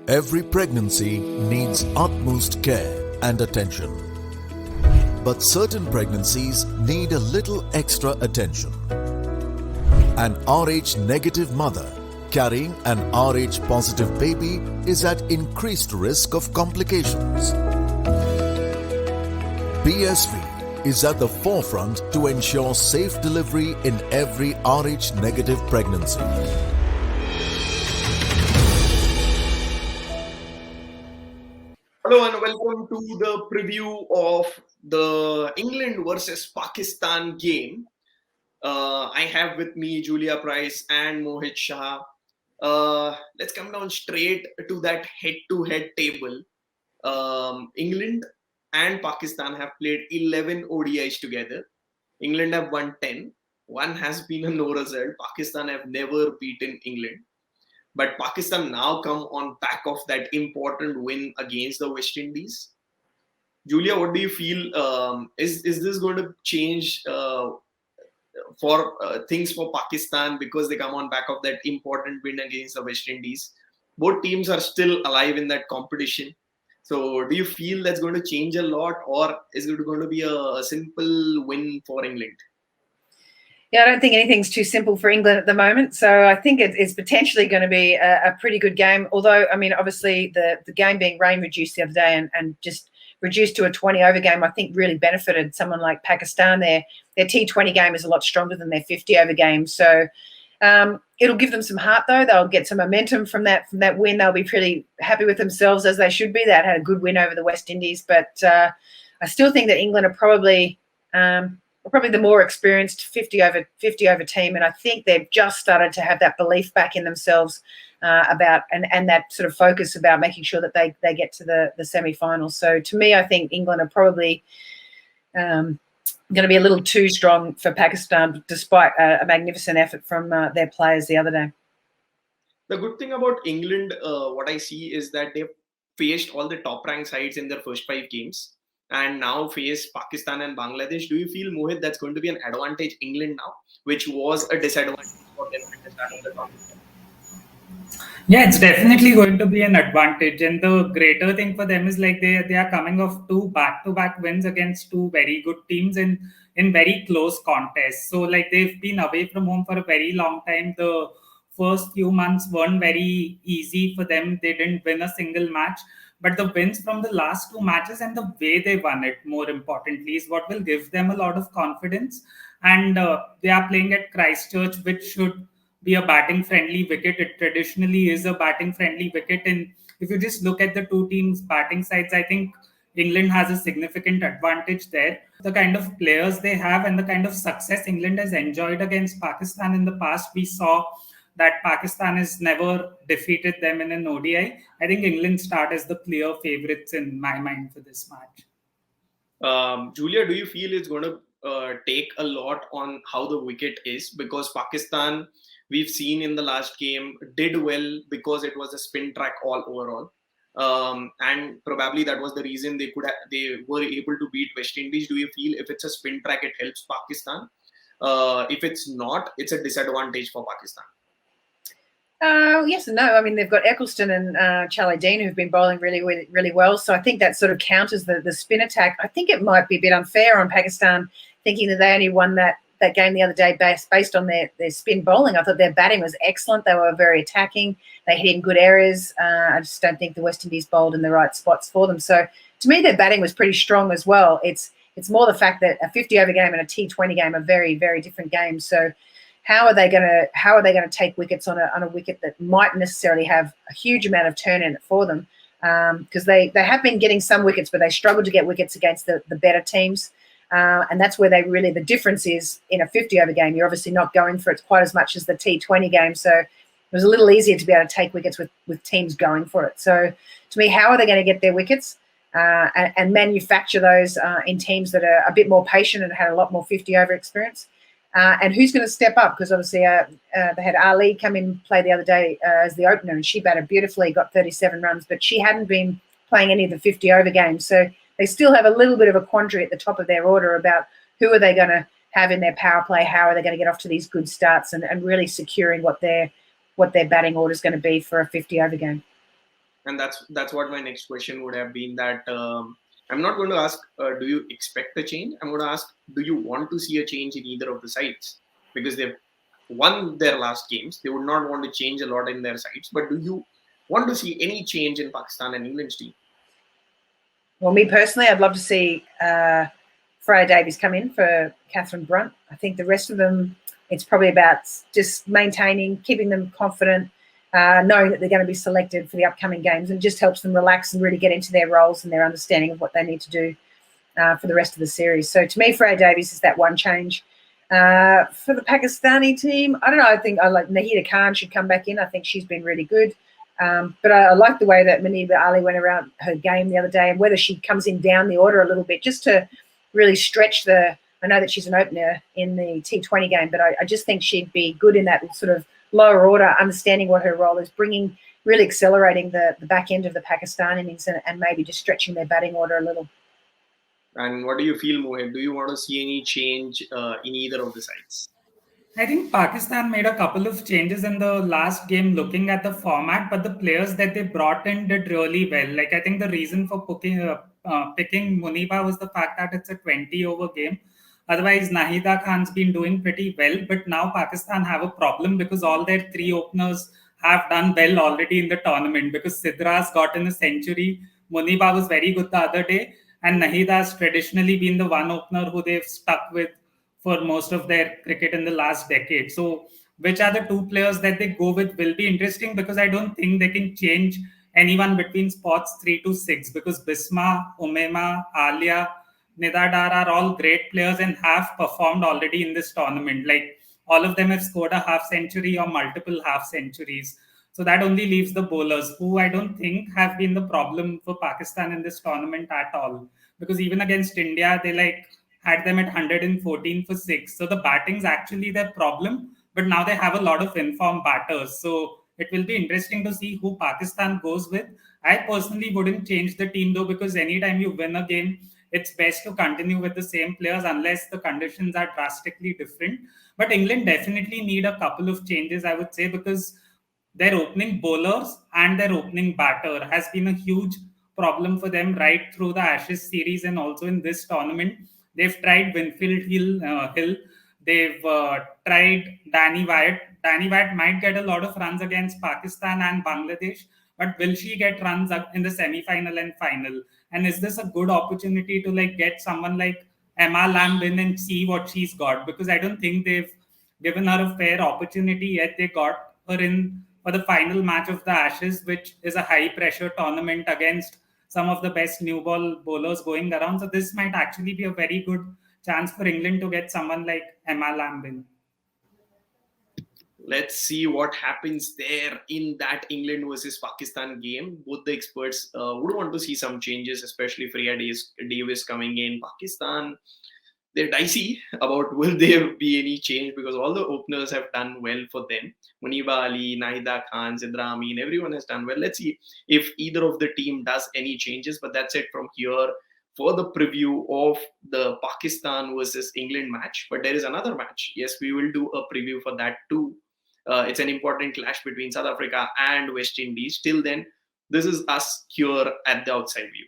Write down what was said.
Every pregnancy needs utmost care and attention. But certain pregnancies need a little extra attention. An RH negative mother carrying an RH positive baby is at increased risk of complications. BSV is at the forefront to ensure safe delivery in every RH negative pregnancy. Hello and welcome to the preview of the England versus Pakistan game. I have with me Julia Price and Mohit Shah. Let's come down straight to that head-to-head table. England and Pakistan have played 11 ODIs together. England have won 10. One has been a no result. Pakistan have never beaten England. But Pakistan now come on back of that important win against the West Indies. Julia, what do you feel? Is this going to change for things for Pakistan because they come on back of that important win against the West Indies? Both teams are still alive in that competition. So do you feel that's going to change a lot, or is it going to be a simple win for England? Yeah, I don't think anything's too simple for England at the moment. So I think it's potentially going to be a pretty good game. Although, I mean, obviously the game being rain reduced the other day and just reduced to a 20-over game, I think really benefited someone like Pakistan. Their T20 game is a lot stronger than their 50-over game. So it'll give them some heart, though. They'll get some momentum from that win. They'll be pretty happy with themselves, as they should be. They had a good win over the West Indies. But I still think that England are probably the more experienced 50 over team, and I think they've just started to have that belief back in themselves about and that sort of focus about making sure that they get to the semi-finals. So to me, I think England are probably going to be a little too strong for Pakistan, despite a magnificent effort from their players the other day. The good thing about England, what I see, is that they've faced all the top-ranked sides in their first 5 games. And now face Pakistan and Bangladesh. Do you feel, Mohit, that's going to be an advantage England now, which was a disadvantage for them at the start of the tournament? Yeah, it's definitely going to be an advantage. And the greater thing for them is like they are coming off 2 back-to-back wins against 2 very good teams in very close contests. So like they've been away from home for a very long time. The first few months weren't very easy for them. They didn't win a single match. But the wins from the last 2 matches and the way they won it, more importantly, is what will give them a lot of confidence. And they are playing at Christchurch, which should be a batting-friendly wicket. It traditionally is a batting-friendly wicket. And if you just look at the 2 teams' batting sides, I think England has a significant advantage there. The kind of players they have and the kind of success England has enjoyed against Pakistan in the past, we saw that Pakistan has never defeated them in an ODI. I think England start as the clear favourites in my mind for this match. Julia, do you feel it's going to take a lot on how the wicket is? Because Pakistan, we've seen in the last game, did well because it was a spin track all overall. And probably that was the reason they were able to beat West Indies. Do you feel if it's a spin track, it helps Pakistan? If it's not, it's a disadvantage for Pakistan. Yes and no. I mean, they've got Eccleston and Charlie Dean who've been bowling really, really, really well. So I think that sort of counters the spin attack. I think it might be a bit unfair on Pakistan, thinking that they only won that game the other day based on their spin bowling. I thought their batting was excellent. They were very attacking. They hit in good areas. I just don't think the West Indies bowled in the right spots for them. So to me, their batting was pretty strong as well. It's more the fact that a 50-over game and a T20 game are very, very different games. So how are they going to take wickets on a wicket that might necessarily have a huge amount of turn in it for them? Because they have been getting some wickets, but they struggle to get wickets against the better teams. And that's where the difference is in a 50-over game. You're obviously not going for it quite as much as the T20 game. So it was a little easier to be able to take wickets with teams going for it. So to me, how are they going to get their wickets and manufacture those in teams that are a bit more patient and had a lot more 50-over experience? And who's going to step up? Because obviously they had Ali come in play the other day as the opener, and she batted beautifully, got 37 runs, but she hadn't been playing any of the 50-over games. So they still have a little bit of a quandary at the top of their order about who are they going to have in their power play, how are they going to get off to these good starts and really securing what their batting order is going to be for a 50-over game. And that's what my next question would have been. That I'm not going to ask, do you expect a change? I'm going to ask, do you want to see a change in either of the sides? Because they've won their last games, they would not want to change a lot in their sides. But do you want to see any change in Pakistan and England's team? Well, me personally, I'd love to see Freya Davies come in for Catherine Brunt. I think the rest of them, it's probably about just maintaining, keeping them confident, knowing that they're going to be selected for the upcoming games, and just helps them relax and really get into their roles and their understanding of what they need to do for the rest of the series. So to me, Freya Davies is that one change. For the Pakistani team, I don't know. I think I like Nahida Khan should come back in. I think she's been really good. But I like the way that Maniba Ali went around her game the other day, and whether she comes in down the order a little bit just to really stretch the. I know that she's an opener in the T20 game, but I just think she'd be good in that sort of lower order, understanding what her role is, really accelerating the back end of the Pakistan innings and maybe just stretching their batting order a little. And what do you feel, Mohit? Do you want to see any change in either of the sides? I think Pakistan made a couple of changes in the last game looking at the format, but the players that they brought in did really well. Like, I think the reason for picking Muniba was the fact that it's a 20 over game. Otherwise, Nahida Khan's been doing pretty well, but now Pakistan have a problem because all their three openers have done well already in the tournament, because Sidras got in a century, Muniba was very good the other day, and Nahida has traditionally been the one opener who they've stuck with for most of their cricket in the last decade. So, which are the two players that they go with will be interesting, because I don't think they can change anyone between spots 3 to 6, because Bisma, Umema, Alia, Nidadar are all great players and have performed already in this tournament. Like, all of them have scored a half century or multiple half centuries. So that only leaves the bowlers, who I don't think have been the problem for Pakistan in this tournament at all. Because even against India, they had them at 114 for 6. So the batting's actually their problem, but now they have a lot of informed batters. So it will be interesting to see who Pakistan goes with. I personally wouldn't change the team though, because anytime you win a game, it's best to continue with the same players unless the conditions are drastically different. But England definitely need a couple of changes, I would say, because their opening bowlers and their opening batter has been a huge problem for them right through the Ashes series and also in this tournament. They've tried Winfield Hill. They've tried Danny Wyatt. Danny Wyatt might get a lot of runs against Pakistan and Bangladesh, but will she get runs in the semi-final and final? And is this a good opportunity to get someone like Emma Lamb in and see what she's got? Because I don't think they've given her a fair opportunity yet. They got her in for the final match of the Ashes, which is a high-pressure tournament against some of the best new ball bowlers going around. So this might actually be a very good chance for England to get someone like Emma Lambin. Let's see what happens there in that England versus Pakistan game. Both the experts would want to see some changes, especially Freya Davies coming in. Pakistan, they're dicey about will there be any change, because all the openers have done well for them. Muniba Ali, Nahida Khan, Sidra Amin, everyone has done well. Let's see if either of the team does any changes. But that's it from here for the preview of the Pakistan versus England match. But there is another match. Yes, we will do a preview for that too. It's an important clash between South Africa and West Indies. Till then, this is us here at the Outside View.